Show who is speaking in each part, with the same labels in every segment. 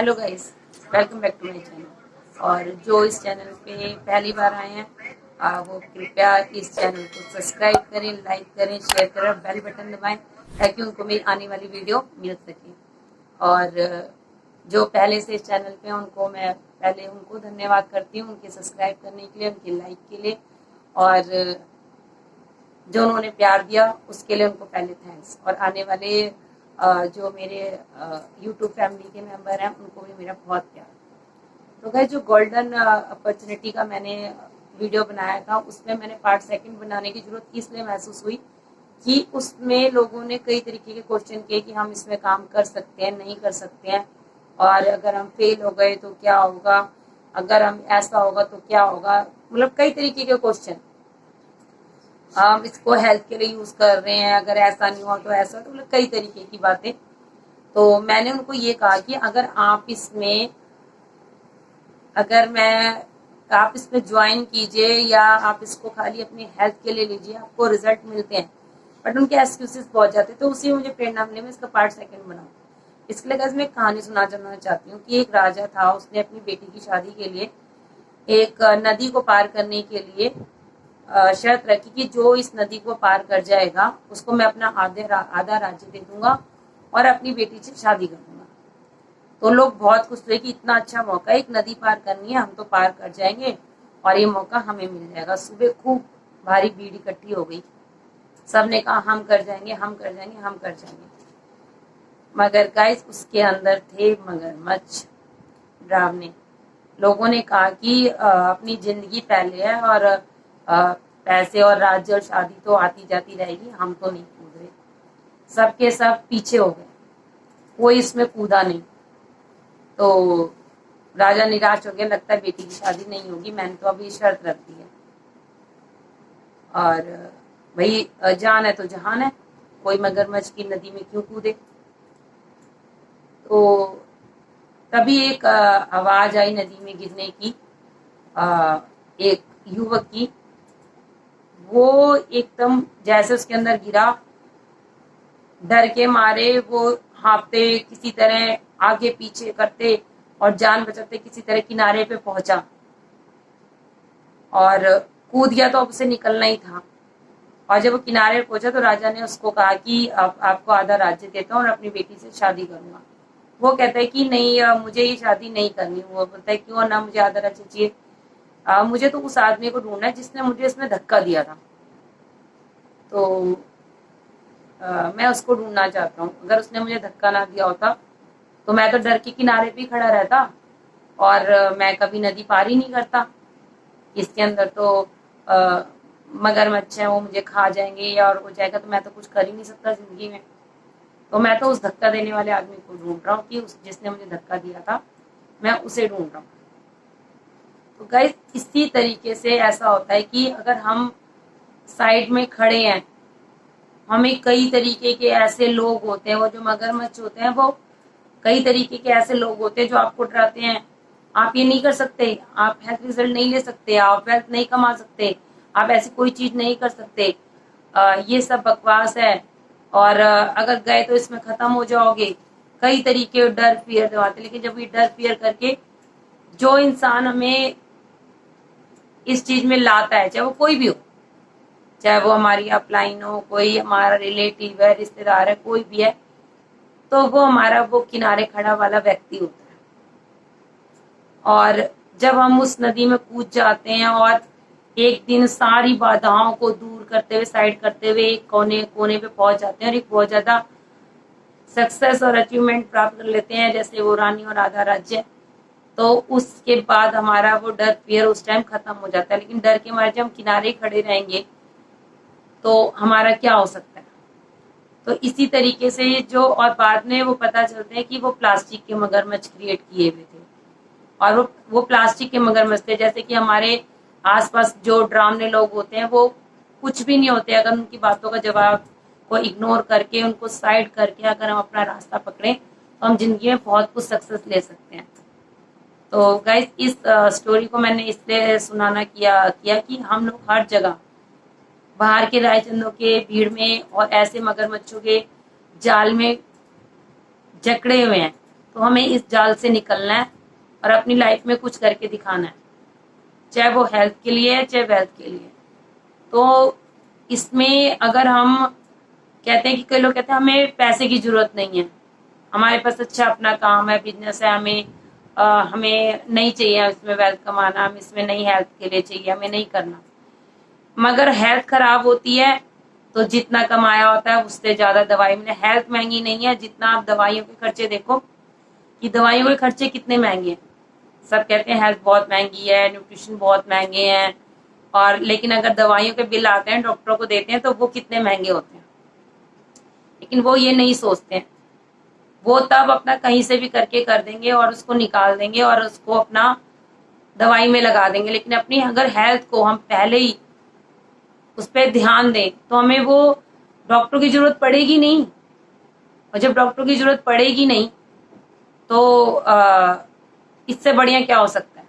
Speaker 1: Hello guys, welcome back to my channel. और जो इस चैनल पे पहली बार आए हैं वो कृपया इस चैनल को सब्सक्राइब करें, लाइक करें, शेयर करें और बेल बटन दबाएं ताकि उनको मेरी आने वाली वीडियो मिल सके। और जो पहले से इस चैनल पे हैं उनको मैं पहले उनको धन्यवाद करती हूँ उनके सब्सक्राइब करने के लिए, उनके लाइक के लिए, और जो उन्होंने प्यार दिया उसके लिए उनको पहले थैंक्स। और आने वाले जो मेरे यूट्यूब फैमिली के मेंबर हैं उनको भी मेरा बहुत प्यार। तो गाइस, जो गोल्डन अपॉर्चुनिटी का मैंने वीडियो बनाया था उसमें मैंने पार्ट सेकंड बनाने की जरूरत इसलिए महसूस हुई कि उसमें लोगों ने कई तरीके के क्वेश्चन किए कि हम इसमें काम कर सकते हैं, नहीं कर सकते हैं, और अगर हम फेल हो गए तो क्या होगा, अगर हम ऐसा होगा तो क्या होगा, मतलब कई तरीके के क्वेश्चन। हम इसको हेल्थ के लिए यूज कर रहे हैं, अगर ऐसा नहीं हुआ तो ऐसा, तो मतलब कई तरीके की बातें। तो मैंने उनको ये कहा कि आप इसमें ज्वाइन कीजिए या आप इसको खाली अपनी हेल्थ के लिए लीजिए, आपको रिजल्ट मिलते हैं। बट उनके एक्सक्यूजेस बहुत जाते, तो उसी मुझे प्रेरणा मिली मैं इसका पार्ट सेकंड बनाऊं। इसके लिए मैं एक कहानी सुनाना चाहती हूँ कि एक राजा था, उसने अपनी बेटी की शादी के लिए एक नदी को पार करने के लिए शर्त रखी कि जो इस नदी को पार कर जाएगा उसको मैं अपना आधा राज्य दे दूंगा और अपनी बेटी से शादी कर दूंगा। तो लोग बहुत खुश हुए कि इतना अच्छा मौका, एक नदी पार करनी है, हम तो पार कर जाएंगे और ये मौका हमें मिल जाएगा। सुबह खूब भारी भीड़ इकट्ठी हो गई, सबने कहा हम कर जाएंगे, हम कर जाएंगे, हम कर जाएंगे। मगर गाइस, उसके अंदर थे मगरमच्छ डरावने। लोगों ने कहा कि अपनी जिंदगी पहले है और पैसे और राज्य और शादी तो आती जाती रहेगी, हम तो नहीं कूद रहे। सबके सब पीछे हो गए, कोई इसमें कूदा नहीं। तो राजा निराश हो गया, लगता है बेटी की शादी नहीं होगी, मैंने तो अभी शर्त रख दी है। और भाई, जान है तो जहान है, कोई मगरमच्छ की नदी में क्यों कूदे। तो तभी एक आवाज आई नदी में गिरने की, एक युवक की। वो एकदम जैसे उसके अंदर गिरा, डर के मारे वो हाँफते, किसी तरह आगे पीछे करते और जान बचाते किसी तरह किनारे पे पहुंचा और कूद गया। तो अब उसे निकलना ही था। और जब वो किनारे पहुंचा तो राजा ने उसको कहा कि आपको आधा राज्य देता हूँ और अपनी बेटी से शादी करूंगा। वो कहता है कि नहीं, मुझे ये शादी नहीं करनी। वो बोलता है क्यों ना, मुझे आधा राज्य चाहिए, मुझे तो उस आदमी को ढूंढना है जिसने मुझे इसमें धक्का दिया था। तो मैं उसको ढूंढना चाहता हूँ। अगर उसने मुझे धक्का ना दिया होता तो मैं तो डर के किनारे पे खड़ा रहता और मैं कभी नदी पार ही नहीं करता। इसके अंदर तो मगरमच्छ है, वो मुझे खा जाएंगे और हो जाएगा, तो मैं तो कुछ कर ही नहीं सकता जिंदगी में। तो मैं तो उस धक्का देने वाले आदमी को ढूंढ रहा हूँ कि जिसने मुझे धक्का दिया था, मैं उसे ढूंढ रहा हूँ। तो गाइस, इसी तरीके से ऐसा होता है कि अगर हम साइड में खड़े हैं, हमें कई तरीके के ऐसे लोग होते हैं, वो जो मगरमच्छ होते हैं, वो कई तरीके के ऐसे लोग होते हैं जो आपको डराते हैं। आप ये नहीं कर सकते, आप हेल्थ रिजल्ट नहीं ले सकते, आप वेल्थ नहीं कमा सकते, आप ऐसी कोई चीज नहीं कर सकते, ये सब बकवास है, और अगर गए तो इसमें खत्म हो जाओगे। कई तरीके डर फियर दिलाते। लेकिन जब ये डर फियर करके जो इंसान हमें इस चीज में लाता है, चाहे वो कोई भी हो, चाहे वो हमारी अपलाइन हो, कोई हमारा रिलेटिव है, रिश्तेदार है, कोई भी है, तो वो हमारा वो किनारे खड़ा वाला व्यक्ति होता है। और जब हम उस नदी में कूद जाते हैं और एक दिन सारी बाधाओं को दूर करते हुए, साइड करते हुए एक कोने कोने पे पहुंच जाते हैं और एक बहुत ज्यादा सक्सेस और अचीवमेंट प्राप्त कर लेते हैं, जैसे वो रानी और आधा राज्य। तो उसके बाद हमारा वो डर फियर उस टाइम खत्म हो जाता है। लेकिन डर के मारे जब हम किनारे खड़े रहेंगे तो हमारा क्या हो सकता है। तो इसी तरीके से जो, और बाद में वो पता चलते हैं कि वो प्लास्टिक के मगरमच्छ क्रिएट किए हुए थे, और वो प्लास्टिक के मगरमच्छ थे। जैसे कि हमारे आसपास जो डरावने लोग होते हैं वो कुछ भी नहीं होते, अगर उनकी बातों का जवाब को इग्नोर करके, उनको साइड करके अगर हम अपना रास्ता पकड़े तो हम जिंदगी में बहुत कुछ सक्सेस ले सकते हैं। तो गाइस, इस स्टोरी को मैंने इसलिए सुनाना किया कि हम लोग हर जगह बाहर के रायचंदों के भीड़ में और ऐसे मगरमच्छों के जाल में जकड़े हुए हैं। तो हमें इस जाल से निकलना है और अपनी लाइफ में कुछ करके दिखाना है, चाहे वो हेल्थ के लिए है चाहे वेल्थ के लिए। तो इसमें अगर हम कहते हैं कि कई लोग कहते हैं हमें पैसे की जरूरत नहीं है, हमारे पास अच्छा अपना काम है, बिजनेस है, हमें नहीं चाहिए इसमें वेल्थ कमाना, हम इसमें नहीं, हेल्थ के लिए चाहिए, हमें नहीं करना। मगर हेल्थ खराब होती है तो जितना कमाया होता है उससे ज्यादा दवाई में। हेल्थ महंगी नहीं है, जितना आप दवाइयों के खर्चे देखो कि दवाइयों के खर्चे कितने महंगे हैं। सब कहते हैं हेल्थ बहुत महंगी है, न्यूट्रिशन बहुत महंगे हैं, और लेकिन अगर दवाइयों के बिल आते हैं, डॉक्टरों को देते हैं, तो वो कितने महंगे होते हैं। लेकिन वो ये नहीं सोचते हैं, वो तब अपना कहीं से भी करके कर देंगे और उसको निकाल देंगे और उसको अपना दवाई में लगा देंगे। लेकिन अपनी अगर हेल्थ को हम पहले ही उस पर ध्यान दें तो हमें वो डॉक्टर की जरूरत पड़ेगी नहीं। और जब डॉक्टर की जरूरत पड़ेगी नहीं तो इससे बढ़िया क्या हो सकता है।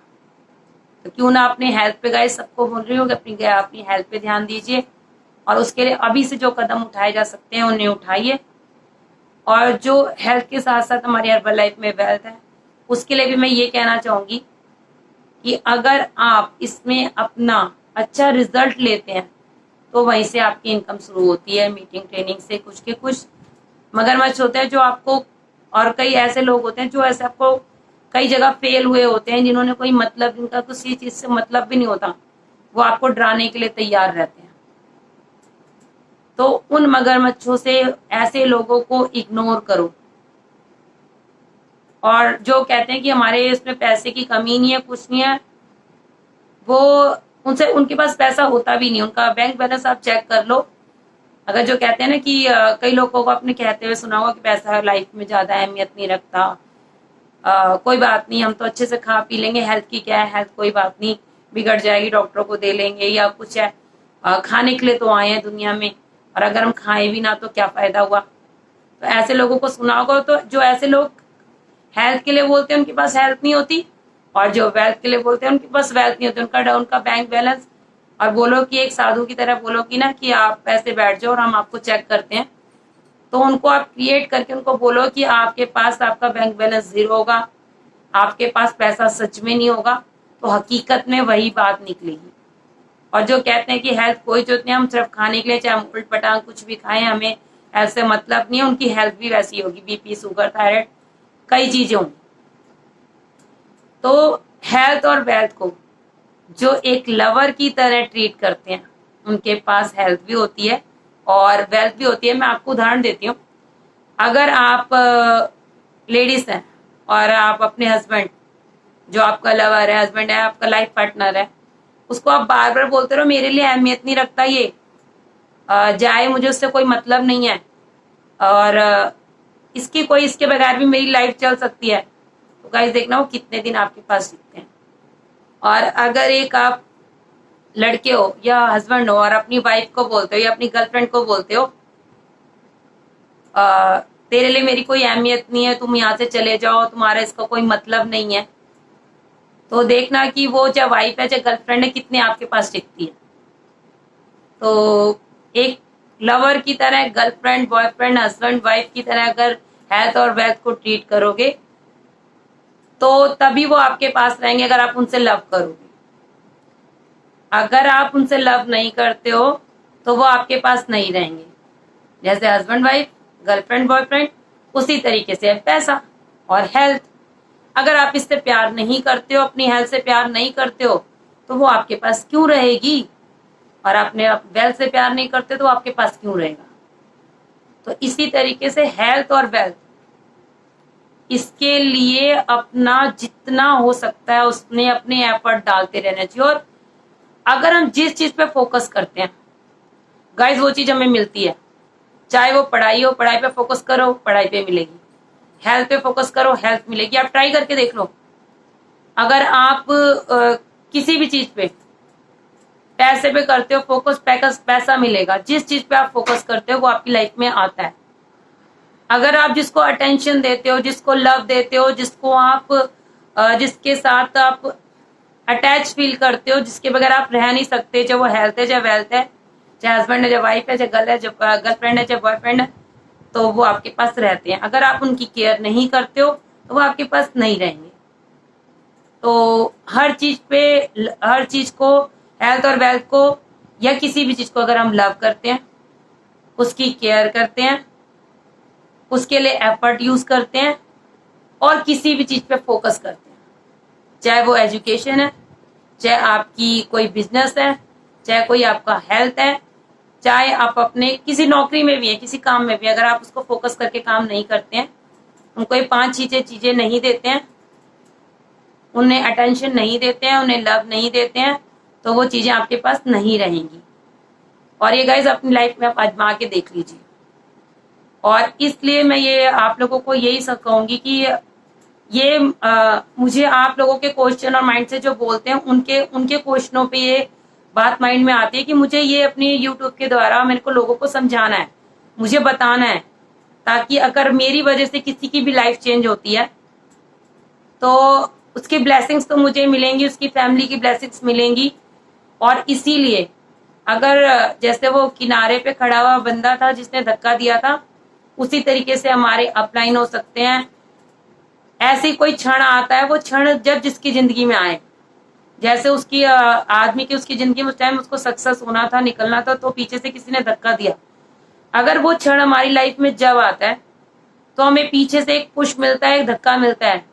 Speaker 1: तो क्यों ना अपने हेल्थ पे, गाइस सबको बोल रही हूँ कि अपनी हेल्थ पे ध्यान दीजिए, और उसके लिए अभी से जो कदम उठाए जा सकते हैं उन्हें उठाइए। और जो हेल्थ के साथ साथ हमारी हर्बल लाइफ में वेल्थ है, उसके लिए भी मैं ये कहना चाहूंगी कि अगर आप इसमें अपना अच्छा रिजल्ट लेते हैं तो वहीं से आपकी इनकम शुरू होती है। मीटिंग ट्रेनिंग से कुछ के कुछ मगरमच्छ होते हैं जो आपको, और कई ऐसे लोग होते हैं जो ऐसे आपको कई जगह फेल हुए होते हैं, जिन्होंने कोई मतलब, जिनका किसी चीज से मतलब भी नहीं होता, वो आपको डराने के लिए तैयार रहते हैं। तो उन मगरमच्छों से, ऐसे लोगों को इग्नोर करो। और जो कहते हैं कि हमारे इसमें पैसे की कमी नहीं है, कुछ नहीं है, वो उनसे, उनके पास पैसा होता भी नहीं, उनका बैंक बैलेंस आप चेक कर लो। अगर जो कहते हैं ना कि कई लोगों को आपने कहते हुए सुना होगा कि पैसा लाइफ में ज्यादा अहमियत नहीं रखता, कोई बात नहीं, हम तो अच्छे से खा पी लेंगे, हेल्थ की क्या है, हेल्थ कोई बात नहीं, बिगड़ जाएगी, डॉक्टरों को दे लेंगे, या कुछ है, खाने के लिए तो आए हैं दुनिया में, और अगर हम खाए भी ना तो क्या फायदा हुआ। तो ऐसे लोगों को सुना होगा। तो जो ऐसे लोग हेल्थ के लिए बोलते हैं उनके पास हेल्थ नहीं होती, और जो वेल्थ के लिए बोलते हैं उनके पास वेल्थ नहीं होती, उनका बैंक बैलेंस। और बोलो कि एक साधु की तरह बोलो कि ना कि आप पैसे बैठ जाओ और हम आपको चेक करते हैं, तो उनको आप क्रिएट करके उनको बोलो कि आपके पास, आपका बैंक बैलेंस जीरो होगा, आपके पास पैसा सच में नहीं होगा, तो हकीकत में वही बात निकलेगी। और जो कहते हैं कि हेल्थ कोई जरूरत नहीं, हम सिर्फ खाने के लिए, चाहे हम उल्ट पटांग कुछ भी खाएं, हमें ऐसे मतलब नहीं है, उनकी हेल्थ भी वैसी होगी, बीपी, शुगर, थायराइड, कई चीजें होंगी। तो हेल्थ और वेल्थ को जो एक लवर की तरह ट्रीट करते हैं, उनके पास हेल्थ भी होती है और वेल्थ भी होती है। मैं आपको उदाहरण देती हूँ। अगर आप लेडीज हैं और आप अपने हस्बैंड, जो आपका लवर है, हस्बैंड है, आपका लाइफ पार्टनर है, उसको आप बार बार बोलते रहो मेरे लिए अहमियत नहीं रखता, ये जाए, मुझे उससे कोई मतलब नहीं है, और इसके बगैर भी मेरी लाइफ चल सकती है, तो गाइस देखना वो कितने दिन आपके पास टिकते हैं। और अगर एक आप लड़के हो या हस्बैंड हो और अपनी वाइफ को बोलते हो या अपनी गर्लफ्रेंड को बोलते हो तेरे लिए मेरी कोई अहमियत नहीं है, तुम यहाँ से चले जाओ, तुम्हारा इसका कोई मतलब नहीं है, तो देखना कि वो चाहे वाइफ है चाहे गर्लफ्रेंड है, कितने आपके पास टिकती है। तो एक लवर की तरह, गर्लफ्रेंड, बॉयफ्रेंड, हस्बैंड, वाइफ की तरह अगर हेल्थ और वेल्थ को ट्रीट करोगे तो तभी वो आपके पास रहेंगे, अगर आप उनसे लव करोगे। अगर आप उनसे लव नहीं करते हो तो वो आपके पास नहीं रहेंगे। जैसे हस्बैंड वाइफ, गर्लफ्रेंड बॉयफ्रेंड, उसी तरीके से पैसा और हेल्थ। अगर आप इससे प्यार नहीं करते हो, अपनी हेल्थ से प्यार नहीं करते हो, तो वो आपके पास क्यों रहेगी। और आपने वेल्थ से प्यार नहीं करते तो आपके पास क्यों रहेगा। तो इसी तरीके से हेल्थ और वेल्थ, इसके लिए अपना जितना हो सकता है उसने अपने एफर्ट डालते रहना चाहिए। और अगर हम जिस चीज पे फोकस करते हैं गाइस, वो चीज हमें मिलती है। चाहे वो पढ़ाई हो, पढ़ाई पे फोकस करो, पढ़ाई पे मिलेगी। हेल्थ पे फोकस करो, हेल्थ मिलेगी। आप ट्राई करके देख लो। अगर आप किसी भी चीज पे, पैसे पे करते हो फोकस, पैसा मिलेगा। जिस चीज पे आप फोकस करते हो वो आपकी लाइफ में आता है। अगर आप जिसको अटेंशन देते हो, जिसको लव देते हो, जिसको आप जिसके साथ आप अटैच फील करते हो, जिसके बगैर आप रह नहीं सकते, चाहे वो हेल्थ है चाहे वेल्थ है, चाहे हस्बैंड है चाहे वाइफ है, चाहे गर्लफ्रेंड है चाहे बॉयफ्रेंड है, तो वो आपके पास रहते हैं। अगर आप उनकी केयर नहीं करते हो तो वो आपके पास नहीं रहेंगे। तो हर चीज को, हेल्थ और वेल्थ को या किसी भी चीज को अगर हम लव करते हैं, उसकी केयर करते हैं, उसके लिए एफर्ट यूज करते हैं और किसी भी चीज पे फोकस करते हैं, चाहे वो एजुकेशन है, चाहे आपकी कोई बिजनेस है, चाहे कोई आपका हेल्थ है, चाहे आप अपने किसी नौकरी में भी है, किसी काम में भी, अगर आप उसको फोकस करके काम नहीं करते हैं, उनको ये 5 चीजें नहीं देते हैं, उन्हें अटेंशन नहीं देते हैं, उन्हें लव नहीं देते हैं, तो वो चीजें आपके पास नहीं रहेंगी। और ये गाइस अपनी लाइफ में आप आजमा के देख लीजिए। और इसलिए मैं ये आप लोगों को यही कहूंगी कि ये मुझे आप लोगों के क्वेश्चन और माइंड से जो बोलते हैं उनके क्वेश्चनों पे ये बात माइंड में आती है कि मुझे ये अपनी यूट्यूब के द्वारा मेरे को लोगों को समझाना है, मुझे बताना है, ताकि अगर मेरी वजह से किसी की भी लाइफ चेंज होती है तो उसकी ब्लेसिंग्स तो मुझे मिलेंगी, उसकी फैमिली की ब्लेसिंग्स मिलेंगी। और इसीलिए अगर जैसे वो किनारे पे खड़ा हुआ बंदा था जिसने धक्का दिया था, उसी तरीके से हमारे अपलाइन हो सकते हैं। ऐसी कोई क्षण आता है, वो क्षण जब जिसकी जिंदगी में आए, जैसे उसकी आदमी की उसकी जिंदगी में उस टाइम उसको सक्सेस होना था, निकलना था, तो पीछे से किसी ने धक्का दिया। अगर वो क्षण हमारी लाइफ में जब आता है तो हमें पीछे से एक पुश मिलता है, एक धक्का मिलता है,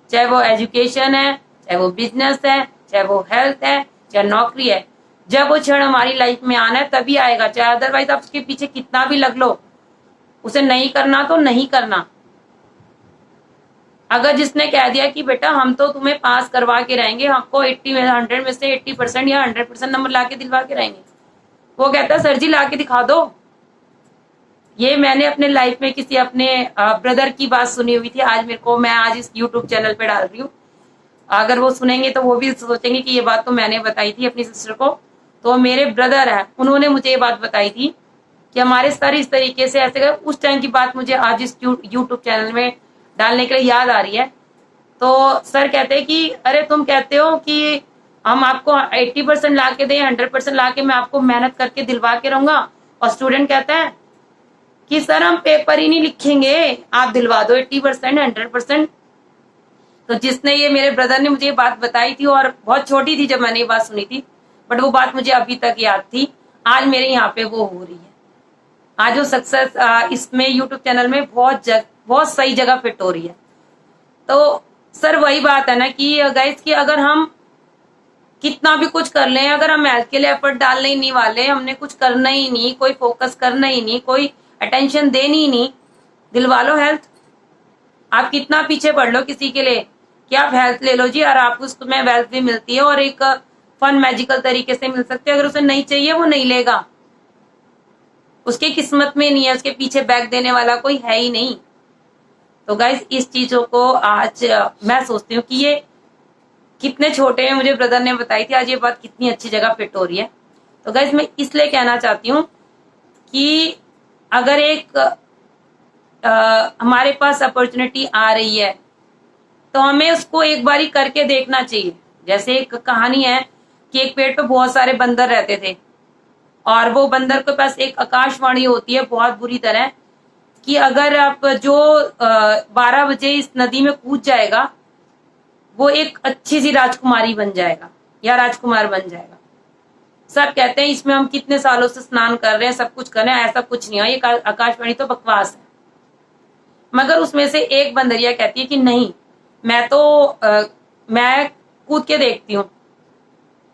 Speaker 1: चाहे वो एजुकेशन है, चाहे वो बिजनेस है, चाहे वो हेल्थ है, चाहे नौकरी है। जब वो क्षण हमारी लाइफ में आना है तभी आएगा, चाहे अदरवाइज आप उसके पीछे कितना भी लग लो, उसे नहीं करना तो नहीं करना। अगर जिसने कह दिया कि बेटा हम तो तुम्हें पास करवा के रहेंगे, हमको 100 में से 80% या 100% नंबर ला के दिलवा के रहेंगे, वो कहता है सर जी ला के दिखा दो। ये मैंने अपने लाइफ में किसी अपने ब्रदर की बात सुनी हुई थी, मैं आज इस यूट्यूब चैनल पे डाल रही हूँ। अगर वो सुनेंगे तो वो भी सोचेंगे कि ये बात तो मैंने बताई थी अपनी सिस्टर को। तो मेरे ब्रदर है, उन्होंने मुझे ये बात बताई थी कि हमारे सर इस तरीके से ऐसे उस टाइम की बात मुझे आज इस यूट्यूब चैनल में डालने के लिए याद आ रही है। तो सर कहते हैं कि अरे तुम कहते हो कि हम आपको 80% ला के दें, 100% ला के मैं आपको मेहनत करके दिलवा के रहूंगा, और स्टूडेंट कहता है कि सर हम पेपर ही नहीं लिखेंगे, आप दिलवा दो 80% 100%। तो जिसने ये मेरे ब्रदर ने मुझे ये बात बताई थी, और बहुत छोटी थी जब मैंने ये बात सुनी थी, बट वो बात मुझे अभी तक याद थी। आज मेरे यहाँ पे वो हो रही है। आज वो सक्सेस इसमें यूट्यूब चैनल में बहुत सही जगह फिट हो रही है। तो सर वही बात है ना कि गाइस कि अगर हम कितना भी कुछ कर लें, अगर हम हेल्थ के लिए एफर्ट डालने ही नहीं वाले, हमने कुछ करना ही नहीं, कोई फोकस करना ही नहीं, कोई अटेंशन देनी ही नहीं, दिलवा लो हेल्थ। आप कितना पीछे पड़ लो किसी के लिए कि आप हेल्थ ले लो जी, और आपको उसमें वेल्थ भी मिलती है और एक फन मैजिकल तरीके से मिल सकती है। अगर उसे नहीं चाहिए वो नहीं लेगा, उसके किस्मत में नहीं है, उसके पीछे बैग देने वाला कोई है ही नहीं। तो गाइस इस चीजों को आज मैं सोचती हूँ कि ये कितने छोटे में मुझे ब्रदर ने बताई थी, आज ये बात कितनी अच्छी जगह फिट हो रही है। तो गाइस मैं इसलिए कहना चाहती हूँ कि अगर एक हमारे पास अपॉर्चुनिटी आ रही है तो हमें उसको एक बारी करके देखना चाहिए। जैसे एक कहानी है कि एक पेड़ पे बहुत सारे बंदर रहते थे, और वो बंदर के पास एक आकाशवाणी होती है बहुत बुरी तरह कि अगर आप जो 12 बजे इस नदी में कूद जाएगा वो एक अच्छी सी राजकुमारी बन जाएगा या राजकुमार बन जाएगा। सब कहते हैं इसमें हम कितने सालों से स्नान कर रहे हैं, सब कुछ कर रहे हैं, ऐसा कुछ नहीं है, ये आकाशवाणी तो बकवास है। मगर उसमें से एक बंदरिया कहती है कि नहीं, मैं कूद के देखती हूँ।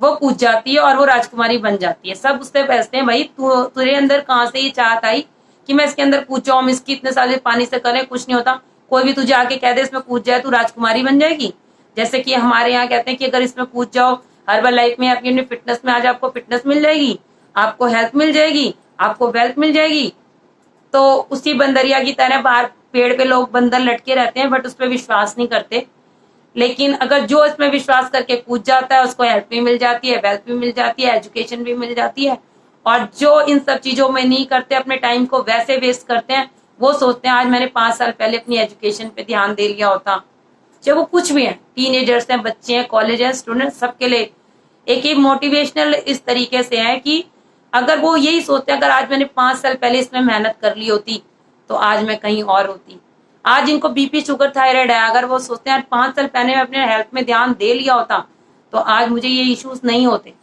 Speaker 1: वो कूद जाती है और वो राजकुमारी बन जाती है। सब उससे पूछते हैं भाई तुझे अंदर कहाँ से ये चाहत आई कि मैं इसके अंदर कूद जाऊं, हम इसकी इतने साल पानी से करें कुछ नहीं होता, कोई भी तुझे आके कह दे इसमें कूद जाए तू राजकुमारी बन जाएगी। जैसे कि हमारे यहाँ कहते हैं कि अगर इसमें कूद जाओ हर्बल लाइफ में अपनी फिटनेस में आज आपको फिटनेस मिल जाएगी, आपको हेल्थ मिल जाएगी, आपको वेल्थ मिल जाएगी। तो उसी बंदरिया की तरह बाहर पेड़ पे लोग बंदर लटके रहते हैं बट उस पर विश्वास नहीं करते। लेकिन अगर जो इसमें विश्वास करके कूद जाता है उसको हेल्थ भी मिल जाती है, वेल्थ भी मिल जाती है, एजुकेशन भी मिल जाती है। और जो इन सब चीजों में नहीं करते, अपने टाइम को वैसे वेस्ट करते हैं, वो सोचते हैं आज मैंने 5 साल पहले अपनी एजुकेशन पे ध्यान दे लिया होता। चाहे वो कुछ भी है, टीनेजर्स हैं, बच्चे हैं, कॉलेज है, स्टूडेंट, सबके लिए एक मोटिवेशनल इस तरीके से है कि अगर वो यही सोचते हैं अगर आज मैंने 5 साल पहले इसमें मेहनत कर ली होती तो आज मैं कहीं और होती। आज इनको बीपी शुगर थायराइड है, अगर वो सोचते हैं 5 साल पहले मैं अपने हेल्थ में ध्यान दे लिया होता तो आज मुझे ये इश्यूज नहीं होते।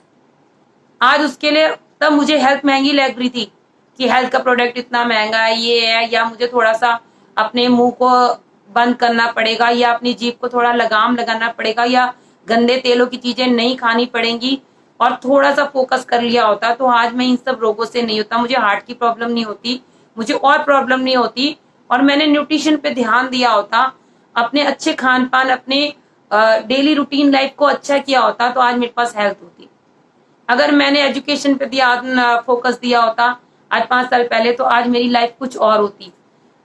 Speaker 1: आज उसके लिए तब मुझे हेल्थ महंगी लग रही थी कि हेल्थ का प्रोडक्ट इतना महंगा है, ये है, या मुझे थोड़ा सा अपने मुंह को बंद करना पड़ेगा, या अपनी जीभ को थोड़ा लगाम लगाना पड़ेगा, या गंदे तेलों की चीजें नहीं खानी पड़ेंगी, और थोड़ा सा फोकस कर लिया होता तो आज मैं इन सब रोगों से नहीं होता, मुझे हार्ट की प्रॉब्लम नहीं होती, मुझे और प्रॉब्लम नहीं होती, और मैंने न्यूट्रिशन पे ध्यान दिया होता, अपने अच्छे खान पान, अपने डेली रूटीन लाइफ को अच्छा किया होता तो आज मेरे पास हेल्थ होती। अगर मैंने एजुकेशन पे फोकस दिया होता आज 5 साल पहले तो आज मेरी लाइफ कुछ और होती।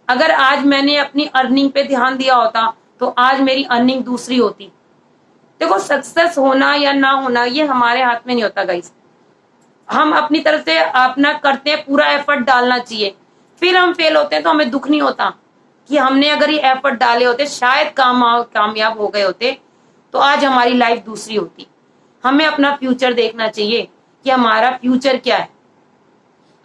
Speaker 1: अगर आज मैंने अपनी अर्निंग पे ध्यान दिया होता तो आज मेरी अर्निंग दूसरी होती। देखो, सक्सेस होना या ना होना ये हमारे हाथ में नहीं होता गाइस। हम अपनी तरफ से अपना करते हैं, पूरा एफर्ट डालना चाहिए, फिर हम फेल होते हैं तो हमें दुख नहीं होता कि हमने अगर ये एफर्ट डाले होते, शायद कामयाब हो गए होते तो आज हमारी लाइफ दूसरी होती। हमें अपना फ्यूचर देखना चाहिए कि हमारा फ्यूचर क्या है।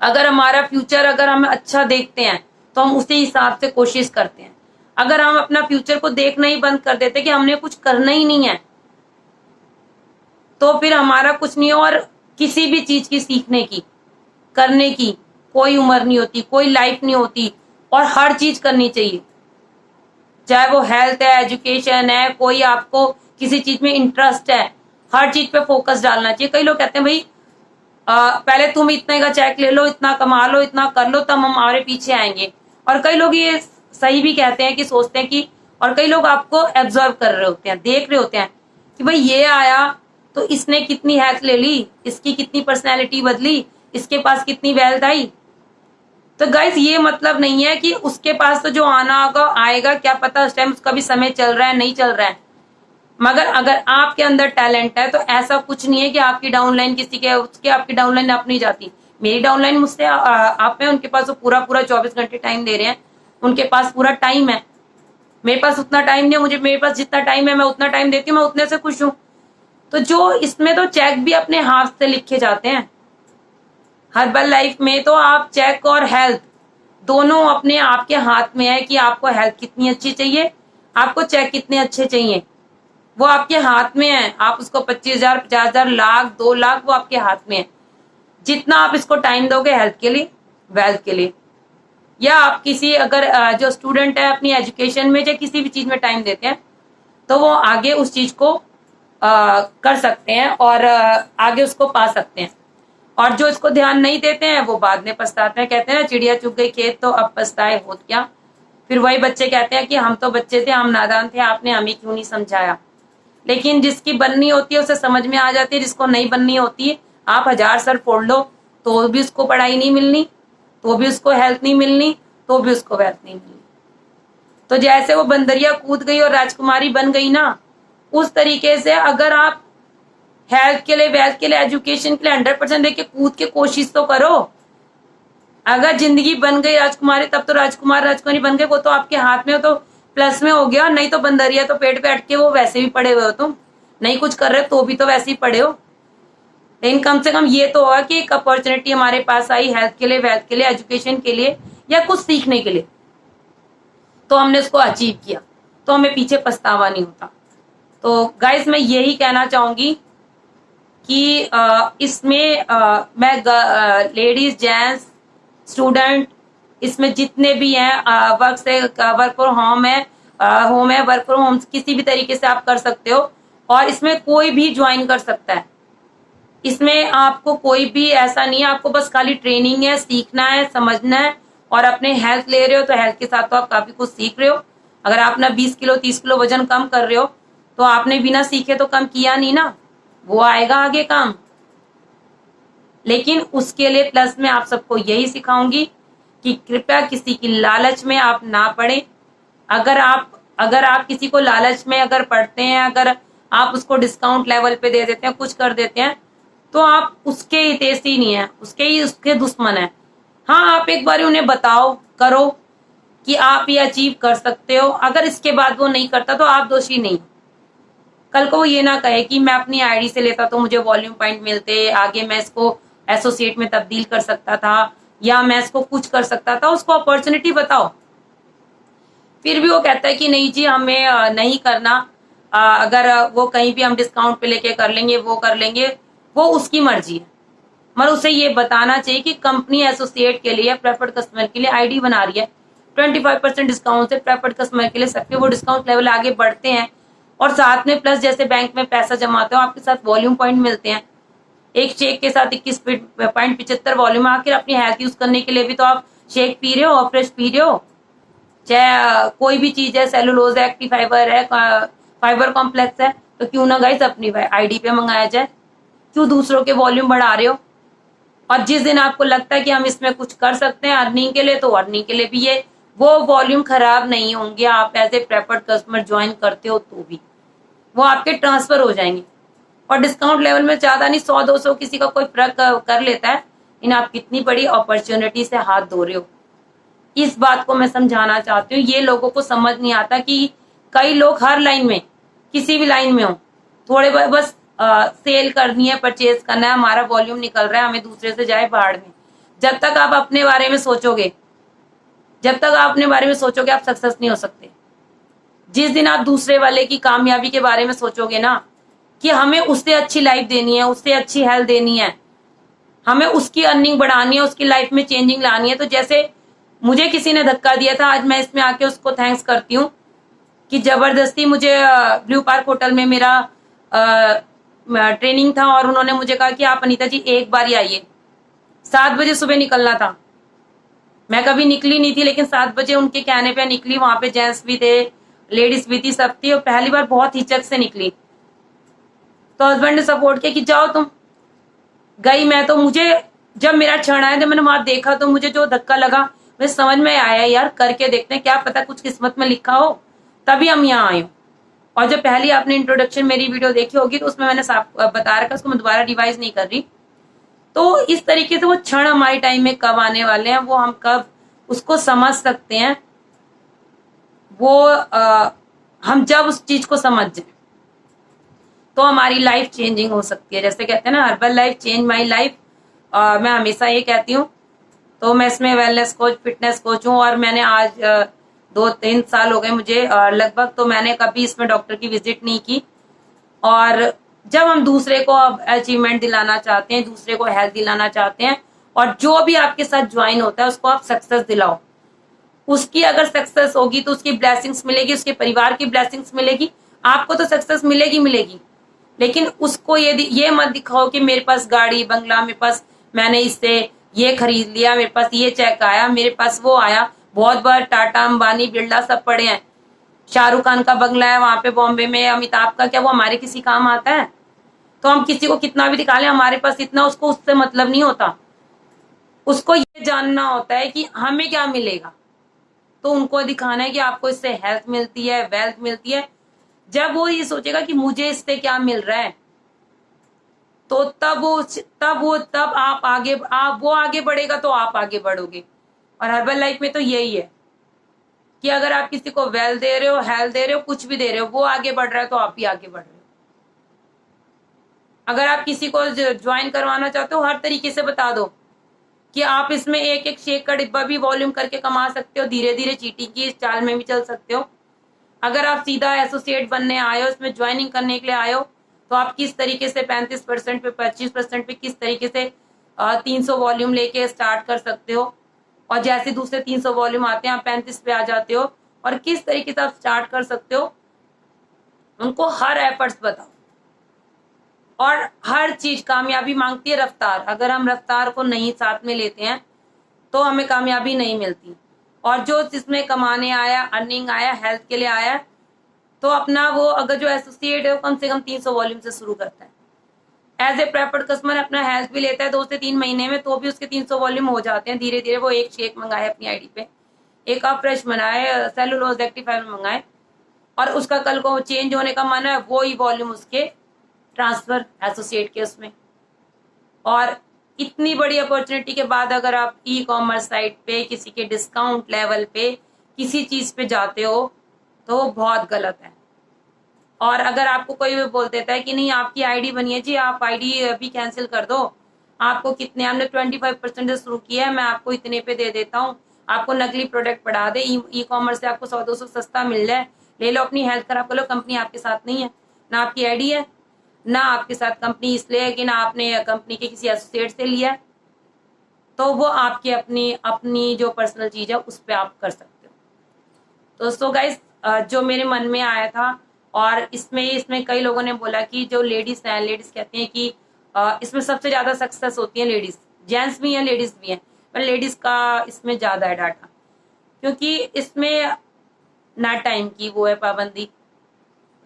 Speaker 1: अगर हमारा फ्यूचर अगर हम अच्छा देखते हैं तो हम उसी हिसाब से कोशिश करते हैं। अगर हम अपना फ्यूचर को देखना ही बंद कर देते कि हमने कुछ करना ही नहीं है तो फिर हमारा कुछ नहीं हो। और किसी भी चीज की सीखने की, करने की कोई उम्र नहीं होती, कोई लाइफ नहीं होती, और हर चीज करनी चाहिए, चाहे वो हेल्थ है, एजुकेशन है, कोई आपको किसी चीज में इंटरेस्ट है, हर चीज पे फोकस डालना चाहिए। कई लोग कहते हैं भाई पहले तुम इतने का चेक ले लो, इतना कमा लो, इतना कर लो, तब हम हमारे पीछे आएंगे। और कई लोग ये सही भी कहते हैं कि सोचते हैं कि, और कई लोग आपको एब्जर्व कर रहे होते हैं, देख रहे होते हैं कि भाई ये आया तो इसने कितनी हेल्थ ले ली, इसकी कितनी पर्सनैलिटी बदली, इसके पास कितनी वेल्थ आई। तो गाइस ये मतलब नहीं है कि उसके पास तो जो आना होगा आएगा, क्या पता उस टाइम उसका भी समय चल रहा है, नहीं चल रहा है। मगर अगर आपके अंदर टैलेंट है तो ऐसा कुछ नहीं है कि आपकी डाउनलाइन किसी के उसके आपकी डाउनलाइन आप नहीं जाती। मेरी डाउनलाइन मुझसे आप में, उनके पास वो पूरा 24 घंटे टाइम दे रहे हैं, उनके पास पूरा टाइम है, मेरे पास उतना टाइम नहीं है। मुझे, मेरे पास जितना टाइम है मैं उतना टाइम देती हूँ, मैं उतने से खुश हूँ। तो जो इसमें तो चेक भी अपने हाथ से लिखे जाते हैं। हर्बल लाइफ में तो आप चेक और हेल्थ दोनों अपने आपके हाथ में है कि आपको हेल्थ कितनी अच्छी चाहिए, आपको चेक कितने अच्छे चाहिए, वो आपके हाथ में है। आप उसको 25,000, 50,000, लाख, 2 लाख, वो आपके हाथ में है। जितना आप इसको टाइम दोगे हेल्थ के लिए, वेल्थ के लिए, या आप किसी अगर जो स्टूडेंट है अपनी एजुकेशन में या किसी भी चीज में टाइम देते हैं तो वो आगे उस चीज को कर सकते हैं और आगे उसको पा सकते हैं। और जो इसको ध्यान नहीं देते हैं वो बाद में पछताते हैं। कहते हैं ना, चिड़िया चुग गई खेत तो अब पछताए होत क्या। फिर वही बच्चे कहते हैं कि हम तो बच्चे थे, हम नादान थे, आपने हमें क्यों नहीं समझाया। लेकिन जिसकी बननी होती है उसे समझ में आ जाती है, जिसको नहीं बननी होती है आप 1000 सर फोड़ लो तो भी उसको पढ़ाई नहीं मिलनी, तो भी उसको हेल्थ नहीं मिलनी, तो भी उसको वेल्थ नहीं मिलनी। तो जैसे वो बंदरिया कूद गई और राजकुमारी बन गई ना, उस तरीके से अगर आप हेल्थ के लिए, वेल्थ के लिए, एजुकेशन के लिए 100% देके कूद के कोशिश तो करो। अगर जिंदगी बन गई राजकुमारी तब तो राजकुमार राजकुमारी बन गए, वो तो आपके हाथ में हो तो प्लस में हो गया, नहीं तो बंदरिया तो पेट पे अटके वो वैसे भी पड़े हुए हो, तुम नहीं कुछ कर रहे तो भी तो वैसे ही पड़े हो। लेकिन कम से कम ये तो होगा कि एक अपॉर्चुनिटी हमारे पास आई हेल्थ के लिए, वेल्थ के लिए, एजुकेशन के लिए या कुछ सीखने के लिए, तो हमने उसको अचीव किया, तो हमें पीछे पछतावा नहीं होता। तो गाइस मैं यही कहना चाहूंगी कि इसमें मैं लेडीज, जेंट्स, स्टूडेंट, इसमें जितने भी हैं, वर्क फ्रॉम होम है, वर्क फ्रॉम होम किसी भी तरीके से आप कर सकते हो, और इसमें कोई भी ज्वाइन कर सकता है। इसमें आपको कोई भी ऐसा नहीं है, आपको बस खाली ट्रेनिंग है, सीखना है, समझना है, और अपने हेल्थ ले रहे हो तो हेल्थ के साथ तो आप काफी कुछ सीख रहे हो। अगर आप ना 20 किलो 30 किलो वजन कम कर रहे हो तो आपने बिना सीखे तो कम किया नहीं ना, वो आएगा आगे काम। लेकिन उसके लिए प्लस में आप सबको यही सिखाऊंगी कि कृपया किसी की लालच में आप ना पड़े। अगर आप किसी को लालच में अगर पड़ते हैं, अगर आप उसको डिस्काउंट लेवल पे दे देते हैं, कुछ कर देते हैं, तो आप उसके हितैषी नहीं है, उसके दुश्मन है। हाँ, आप एक बार उन्हें बताओ, करो कि आप ये अचीव कर सकते हो। अगर इसके बाद वो नहीं करता तो आप दोषी नहीं। कल को वो ये ना कहे कि मैं अपनी आईडी से लेता तो मुझे वॉल्यूम पॉइंट मिलते, आगे मैं इसको एसोसिएट में तब्दील कर सकता था, या मैं इसको कुछ कर सकता था। उसको अपॉर्चुनिटी बताओ। फिर भी वो कहता है कि नहीं जी हमें नहीं करना, अगर वो कहीं भी हम डिस्काउंट पे लेके कर लेंगे, वो कर लेंगे, वो उसकी मर्जी है। मगर उसे ये बताना चाहिए कि कंपनी एसोसिएट के लिए, प्रेफर्ड कस्टमर के लिए आईडी बना रही है, 25% डिस्काउंट से प्रेफर्ड कस्टमर के लिए सबके वो डिस्काउंट लेवल आगे बढ़ते हैं। और साथ में प्लस जैसे बैंक में पैसा जमाते हो आपके साथ वॉल्यूम पॉइंट मिलते हैं, एक शेक के साथ 21.75 वॉल्यूम। आखिर अपनी हेल्थ यूज करने के लिए भी तो आप शेक पी रहे हो और फ्रेश पी रहे हो, चाहे कोई भी चीज है, सेलुलोज है, एक्टिव फाइबर है, फाइबर कॉम्प्लेक्स है, तो क्यों ना गाइस अपनी आईडी पे मंगाया जाए, क्यों दूसरों के वॉल्यूम बढ़ा रहे हो। और जिस दिन आपको लगता है कि हम इसमें कुछ कर सकते हैं अर्निंग के लिए, तो अर्निंग के लिए भी ये वो वॉल्यूम खराब नहीं होंगे। आप as a preferred customer join करते हो तो भी वो आपके ट्रांसफर हो जाएंगे। और डिस्काउंट लेवल में ज्यादा नहीं, 100-200 किसी का कोई फर्क कर लेता है, इन आप कितनी बड़ी अपॉर्चुनिटी से हाथ धो रहे हो। इस बात को मैं समझाना चाहती हूँ। ये लोगों को समझ नहीं आता कि कई लोग हर लाइन में, किसी भी लाइन में हो, थोड़े बस सेल करनी है, परचेज करना है, हमारा वॉल्यूम निकल रहा है, हमें दूसरे से जाए बाहर में। जब तक आप अपने बारे में सोचोगे, आप सक्सेस नहीं हो सकते। जिस दिन आप दूसरे वाले की कामयाबी के बारे में सोचोगे ना, कि हमें उससे अच्छी लाइफ देनी है, उससे अच्छी हेल्थ देनी है, हमें उसकी अर्निंग बढ़ानी है, उसकी लाइफ में चेंजिंग लानी है। तो जैसे मुझे किसी ने धक्का दिया था, आज मैं इसमें आके उसको थैंक्स करती हूँ कि जबरदस्ती मुझे ब्लू पार्क होटल में मेरा ट्रेनिंग था और उन्होंने मुझे कहा कि आप अनीता जी एक बार ही आइए। 7 बजे सुबह निकलना था, मैं कभी निकली नहीं थी, लेकिन 7 बजे उनके कहने पे निकली। वहां पे जेंट्स भी थे, लेडीज भी थी, सब थी, और पहली बार बहुत हिचक से निकली। तो हस्बैंड ने सपोर्ट किया कि जाओ तुम। गई मैं, तो मुझे जब मेरा क्षण आया, जब मैंने वहां देखा, तो मुझे जो धक्का लगा, मुझे समझ में आया यार करके देखते हैं, क्या पता कुछ किस्मत में लिखा हो, तभी हम यहाँ आए। और जब पहली आपने इंट्रोडक्शन मेरी वीडियो देखी होगी, तो उसमें मैंने बता रखा, उसको मैं दोबारा रिवाइज नहीं कर रही। तो इस तरीके से वो क्षण हमारे टाइम में कब आने वाले हैं, वो हम कब उसको समझ सकते हैं, वो हम जब उस चीज को समझ जाए तो हमारी लाइफ चेंजिंग हो सकती है। जैसे कहते हैं ना, herbal life change my life, मैं हमेशा ये कहती हूँ। तो मैं इसमें वेलनेस कोच, फिटनेस कोच हूँ, और मैंने आज 2-3 साल हो गए मुझे लगभग, तो मैंने कभी इसमें डॉक्टर की विजिट नहीं की। और जब हम दूसरे को अब अचीवमेंट दिलाना चाहते हैं, दूसरे को हेल्थ दिलाना चाहते हैं, और जो भी आपके साथ ज्वाइन होता है उसको आप सक्सेस दिलाओ। उसकी अगर सक्सेस होगी तो उसकी ब्लेसिंग्स मिलेगी, उसके परिवार की ब्लेसिंग्स मिलेगी, आपको तो सक्सेस मिलेगी। लेकिन उसको ये मत दिखाओ कि मेरे पास गाड़ी बंगला, मेरे पास मैंने इससे ये खरीद लिया, मेरे पास ये चेक आया, मेरे पास वो आया। बहुत बार टाटा, अंबानी, बिरला सब पड़े हैं, शाहरुख खान का बंगला है वहां पे बॉम्बे में, अमिताभ का, क्या वो हमारे किसी काम आता है? तो हम किसी को कितना भी दिखा लें, हमारे पास इतना, उसको उससे मतलब नहीं होता। उसको ये जानना होता है कि हमें क्या मिलेगा। तो उनको दिखाना है कि आपको इससे हेल्थ मिलती है, वेल्थ मिलती है। जब वो ये सोचेगा कि मुझे इससे क्या मिल रहा है, तो तब वो आगे बढ़ेगा, तो आप आगे बढ़ोगे। और हर्बल लाइफ में तो यही है कि अगर आप किसी को वेल्थ दे रहे हो, हेल्थ दे रहे हो, कुछ भी दे रहे हो, वो आगे बढ़ रहा है तो आप भी आगे बढ़ रहे हो। अगर आप किसी को ज्वाइन करवाना चाहते हो, हर तरीके से बता दो कि आप इसमें एक शेक का डिब्बा भी वॉल्यूम करके कमा सकते हो, धीरे धीरे चीटिंग की चाल में भी चल सकते हो। अगर आप सीधा एसोसिएट बनने आए हो, इसमें ज्वाइनिंग करने के लिए आए हो, तो आप किस तरीके से 35% पे, 25% पे किस तरीके से 300 वॉल्यूम लेके स्टार्ट कर सकते हो, और जैसे दूसरे 300 वॉल्यूम आते हैं आप 35 पे आ जाते हो, और किस तरीके से आप स्टार्ट कर सकते हो, उनको हर एफर्ट्स बताओ। और हर चीज कामयाबी मांगती है रफ्तार। अगर हम रफ्तार को नहीं साथ में लेते हैं तो हमें कामयाबी नहीं मिलती। और जो जिसमें कमाने आया, अर्निंग आया, हेल्थ के लिए आया, तो अपना वो अगर जो एसोसिएट है वो कम से कम 300 वॉल्यूम से शुरू करता है। एज ए प्रेफर्ड कस्टमर अपना हेल्थ भी लेता है 2 से 3 महीने में, तो भी उसके 300 वॉल्यूम हो जाते हैं। धीरे धीरे वो एक शेक मंगाए अपनी आईडी पे, एक आप फ्रेश बनाए, सेलुलोज एक्टिफायर मंगाए, और उसका कल को चेंज होने का मन है, वो ही वॉल्यूम उसके ट्रांसफर एसोसिएट के उसमें। और इतनी बड़ी अपॉर्चुनिटी के बाद अगर आप ई कॉमर्स साइट पे किसी के डिस्काउंट लेवल पे किसी चीज पे जाते हो तो बहुत गलत है। और अगर आपको कोई भी बोल देता है कि नहीं आपकी आईडी बनी है जी, आप आईडी अभी कैंसिल कर दो, आपको कितने, हमने 25% से शुरू किया है, मैं आपको इतने पे दे देता हूँ, आपको नकली प्रोडक्ट पड़ा दे, ई कॉमर्स से आपको 100-200 सस्ता मिल जाए, ले लो, अपनी हेल्थ खराब कर लो। कंपनी आपके साथ नहीं है, ना आपकी आईडी है, ना आपके साथ कंपनी इसलिए है कि ना आपने कंपनी के किसी एसोसिएट से लिया, तो वो आपकी अपनी अपनी जो पर्सनल चीज है उस पर आप कर सकते हो। दोस्तों गाइस, जो मेरे मन में आया था, और इसमें कई लोगों ने बोला कि जो लेडीज हैं, लेडीज कहती हैं कि इसमें सबसे ज्यादा सक्सेस होती है लेडीज, जेंट्स भी हैं लेडीज भी हैं, पर लेडीज का इसमें ज्यादा है डाटा, क्योंकि इसमें ना टाइम की वो है पाबंदी,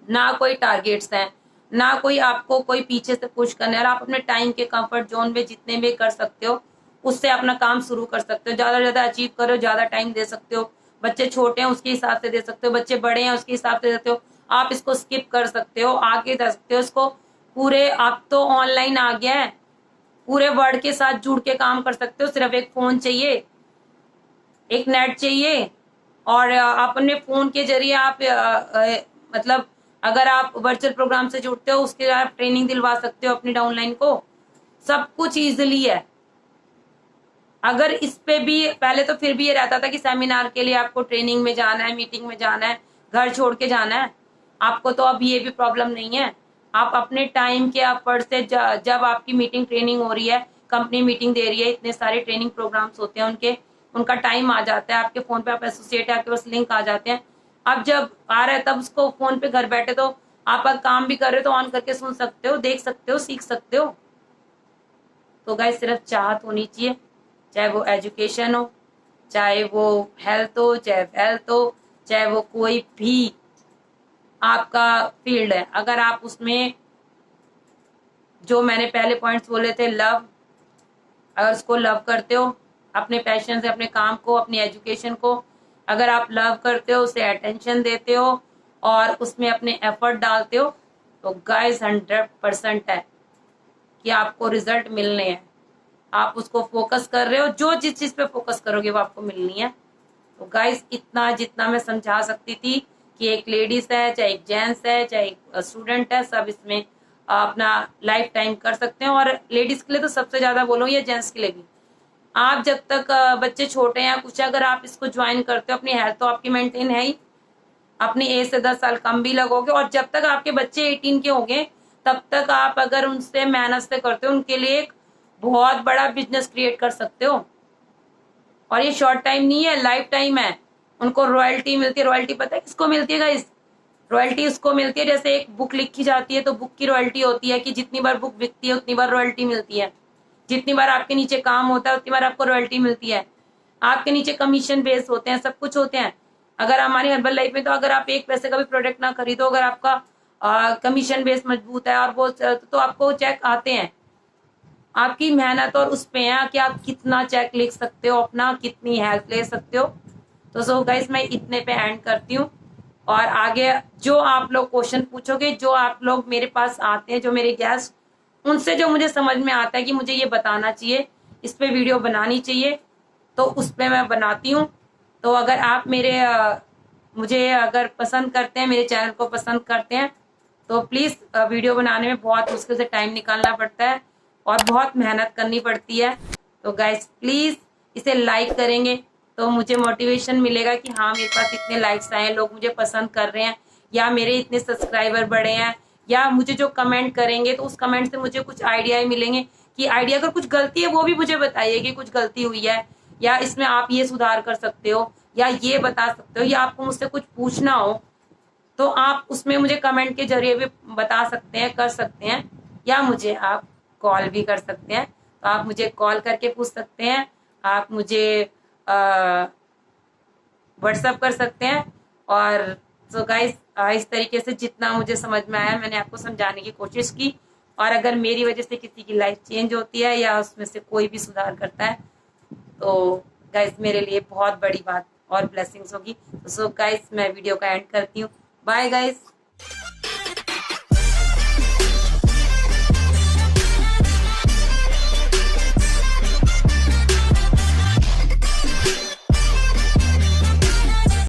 Speaker 1: ना कोई टारगेट्स हैं, ना कोई आपको कोई पीछे से पुश करना है। आप अपने टाइम के कंफर्ट जोन में जितने भी कर सकते हो उससे अपना काम शुरू कर सकते हो, ज्यादा से ज्यादा अचीव करो, ज्यादा टाइम दे सकते हो। बच्चे छोटे हैं उसके हिसाब से दे सकते हो, बच्चे बड़े हैं उसके हिसाब से देते हो। आप इसको स्किप कर सकते हो, आगे दे सकते हो इसको पूरे। आप तो ऑनलाइन आ गया है, पूरे वर्ल्ड के साथ जुड़ के काम कर सकते हो। सिर्फ एक फोन चाहिए, एक नेट चाहिए, और आप अपने फोन के जरिए आप मतलब अगर आप वर्चुअल प्रोग्राम से जुड़ते हो उसके आप ट्रेनिंग दिलवा सकते हो अपनी डाउनलाइन को। सब कुछ इजिली है। अगर इस पे भी पहले तो फिर भी ये रहता था कि सेमिनार के लिए आपको ट्रेनिंग में जाना है, मीटिंग में जाना है, घर छोड़ के जाना है आपको, तो अब ये भी प्रॉब्लम नहीं है। आप अपने टाइम के एफर्ट से जब आपकी मीटिंग ट्रेनिंग हो रही है, कंपनी मीटिंग दे रही है, इतने सारे ट्रेनिंग प्रोग्राम्स होते हैं उनका टाइम आ जाता है आपके फोन पे, आप एसोसिएट है आपके पास लिंक आ जाते हैं। अब जब आ रहा है तब उसको फोन पे घर बैठे तो आप अगर काम भी कर रहे हो तो ऑन करके सुन सकते हो, देख सकते हो, सीख सकते हो। तो गाइस सिर्फ चाहत होनी चाहिए, चाहे वो एजुकेशन हो, चाहे वो हेल्थ हो, चाहे वेल्थ हो, चाहे वो कोई भी आपका फील्ड है। अगर आप उसमें जो मैंने पहले पॉइंट्स बोले थे, लव, अगर उसको लव करते हो, अपने पैशन से अपने काम को, अपनी एजुकेशन को अगर आप लव करते हो, उसे अटेंशन देते हो और उसमें अपने एफर्ट डालते हो, तो गाइस 100% है कि आपको रिजल्ट मिलने हैं। आप उसको फोकस कर रहे हो, जो जिस चीज पे फोकस करोगे वो आपको मिलनी है। तो गाइस इतना जितना मैं समझा सकती थी कि एक लेडीज है, चाहे एक जेंट्स है, चाहे एक स्टूडेंट है, सब इसमें अपना लाइफ टाइम कर सकते हैं। और लेडीज के लिए तो सबसे ज्यादा बोलो, या जेंट्स के लिए भी, आप जब तक बच्चे छोटे हैं कुछ, अगर आप इसको ज्वाइन करते हो, अपनी हेल्थ तो आपकी मेंटेन है ही, अपनी एज से 10 साल कम भी लगोगे, और जब तक आपके बच्चे 18 के होंगे तब तक आप अगर उनसे मेहनत से करते हो, उनके लिए एक बहुत बड़ा बिजनेस क्रिएट कर सकते हो। और ये शॉर्ट टाइम नहीं है, लाइफ टाइम है। उनको रॉयल्टी मिलती है। रॉयल्टी पता है किसको मिलती है गाइस? रॉयल्टी उसको मिलती है, जैसे एक बुक लिखी जाती है तो बुक की रॉयल्टी होती है कि जितनी बार बुक बिकती है उतनी बार रॉयल्टी मिलती है, जितनी बार आपके नीचे काम होता है उतनी बार आपको रॉयल्टी मिलती है। आपके नीचे कमीशन बेस होते हैं, सब कुछ होते हैं। अगर हमारी हर्बल लाइफ में तो अगर आप 1 पैसे का भी प्रोडक्ट ना खरीदो, अगर आपका कमीशन बेस मजबूत है और वो तो आपको चेक आते हैं। आपकी मेहनत और उस पे है कि आप कितना चेक लिख सकते हो, अपना कितनी हेल्प ले सकते हो। तो सो गाइस मैं इतने पे एंड करती हूँ, और आगे जो आप लोग क्वेश्चन पूछोगे, जो आप लोग मेरे पास आते हैं, जो मेरे गेस्ट, उनसे जो मुझे समझ में आता है कि मुझे ये बताना चाहिए, इस पे वीडियो बनानी चाहिए, तो उस पे मैं बनाती हूँ। तो अगर आप मुझे अगर पसंद करते हैं, मेरे चैनल को पसंद करते हैं, तो प्लीज वीडियो बनाने में बहुत मुश्किल से टाइम निकालना पड़ता है और बहुत मेहनत करनी पड़ती है। तो गाइस प्लीज इसे लाइक करेंगे तो मुझे मोटिवेशन मिलेगा कि हाँ मेरे पास इतने लाइक्स आए हैं, लोग मुझे पसंद कर रहे हैं, या मेरे इतने सब्सक्राइबर बढ़े हैं, या मुझे जो कमेंट करेंगे तो उस कमेंट से मुझे कुछ आइडिया ही मिलेंगे कि आइडिया, अगर कुछ गलती है वो भी मुझे बताइए कि कुछ गलती हुई है, या इसमें आप ये सुधार कर सकते हो, या ये बता सकते हो, या आपको मुझसे कुछ पूछना हो तो आप उसमें मुझे कमेंट के जरिए भी बता सकते हैं, कर सकते हैं, या मुझे आप कॉल भी कर सकते हैं। तो आप मुझे कॉल करके पूछ सकते हैं, आप मुझे व्हाट्सएप कर सकते हैं। और सो गाइस इस तरीके से जितना मुझे समझ में आया मैंने आपको समझाने की कोशिश की। और अगर मेरी वजह से किसी की लाइफ चेंज होती है या उसमें से कोई भी सुधार करता है तो गाइस मेरे लिए बहुत बड़ी बात और ब्लेसिंग्स होगी। तो सो गाइस मैं वीडियो का एंड करती हूँ। Bye guys.